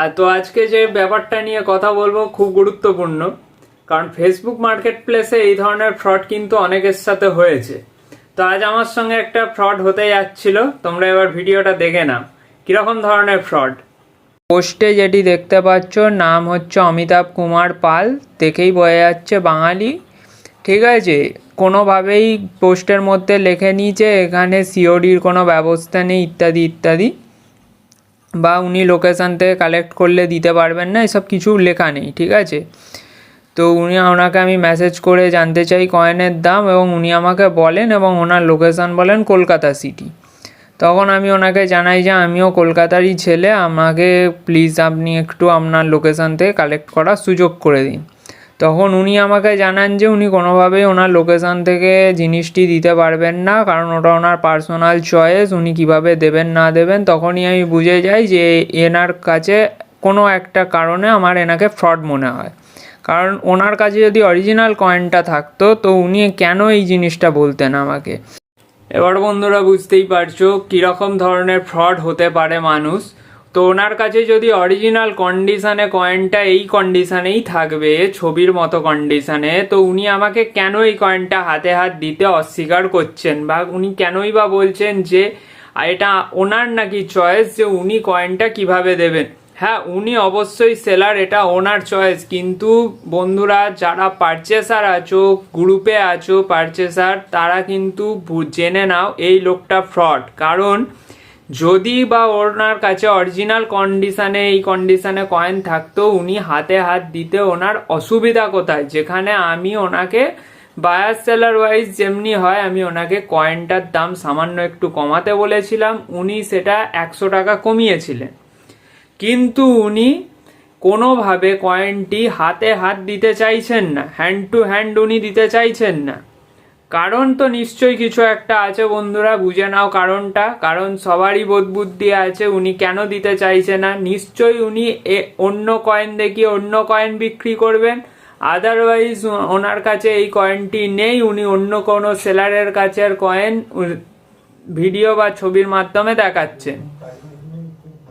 আর তো আজকে যে ব্যাপারটা নিয়ে কথা বলবো খুব গুরুত্বপূর্ণ, কারণ ফেসবুক মার্কেট প্লেসে এই ধরনের ফ্রড কিন্তু অনেকের সাথে হয়েছে। তো আজ আমার সঙ্গে একটা ফ্রড হতে যাচ্ছিল, তোমরা এবার ভিডিওটা দেখে নাও কিরকম ধরনের ফ্রড। পোস্টে যেটি দেখতে পাচ্ছ নাম হচ্ছে অমিতাভ কুমার পাল, দেখেই বোঝা যাচ্ছে বাঙালি। ঠিক আছে, কোনোভাবেই পোস্টের মধ্যে লেখে নি যে এখানে সিওডির কোনো ব্যবস্থা নেই ইত্যাদি ইত্যাদি, বা উনি লোকেশান থেকে কালেক্ট করলে দিতে পারবেন না, এসব কিছু লেখা নেই। ঠিক আছে, তো ওনাকে আমি মেসেজ করে জানতে চাই কয়েনের দাম, এবং উনি আমাকে বলেন এবং ওনার লোকেশান বলেন কলকাতা সিটি। তখন আমি ওনাকে জানাই যে আমিও কলকাতারই ছেলে, আমাকে প্লিজ আপনি একটু আপনার লোকেশান থেকে কালেক্ট করার সুযোগ করে দিন। তখন উনি আমাকে জানান যে উনি কোনোভাবেই ওনার লোকেশান থেকে জিনিসটি দিতে পারবেন না, কারণ ওটা ওনার পার্সোনাল চয়েস, উনি কিভাবে দেবেন না দেবেন। তখনই আমি বুঝে যাই যে এনার কাছে কোনো একটা কারণে আমার এনাকে ফ্রড মনে হয়, কারণ ওনার কাছে যদি অরিজিনাল কয়েনটা থাকতো তো উনি কেন এই জিনিসটা বলতেন আমাকে। এবার বন্ধুরা বুঝতেই পারছো কীরকম ধরনের ফ্রড হতে পারে মানুষ। তো ওনার কাছে যদি অরিজিনাল কন্ডিশানে কয়েনটা এই কন্ডিশানেই থাকবে, ছবির মতো কন্ডিশানে, তো উনি আমাকে কেন এই কয়েনটা হাতে হাত দিতে অস্বীকার করছেন, বা উনি কেনই বা বলছেন যে এটা ওনার নাকি চয়েস যে উনি কয়েনটা কিভাবে দেবেন। হ্যাঁ, উনি অবশ্যই সেলার, এটা ওনার চয়েস, কিন্তু বন্ধুরা যারা পারচেসার আছো, গ্রুপে আছো পারচেসার, তারা কিন্তু জেনে নাও এই লোকটা ফ্রড। কারণ যদি বা ওনার কাছে অরিজিনাল কন্ডিশানে এই কন্ডিশানে কয়েন থাকতো, উনি হাতে হাত দিতে ওনার অসুবিধা কোথায়, যেখানে আমি ওনাকে বায়ার সেলার ওয়াইজ যেমনি হয় আমি ওনাকে কয়েনটার দাম সামান্য একটু কমাতে বলেছিলাম, উনি সেটা 100 টাকা কমিয়েছিলেন, কিন্তু উনি কোনোভাবে কয়েনটি হাতে হাত দিতে চাইছেন না, হ্যান্ড টু হ্যান্ড উনি দিতে চাইছেন না। কারণ তো নিশ্চয়ই কিছু একটা আছে বন্ধুরা, বুঝে নাও কারণটা। কারণ সবারই বোধ বুদ্ধি আছে, উনি কেন দিতে চাইছে না, নিশ্চয়ই উনি অন্য কয়েন দেখিয়ে অন্য কয়েন বিক্রি করবেন, আদারওয়াইজ ওনার কাছে এই কয়েনটি নেই, উনি অন্য কোনো সেলারের কাছের কয়েন ভিডিও বা ছবির মাধ্যমে দেখাচ্ছেন।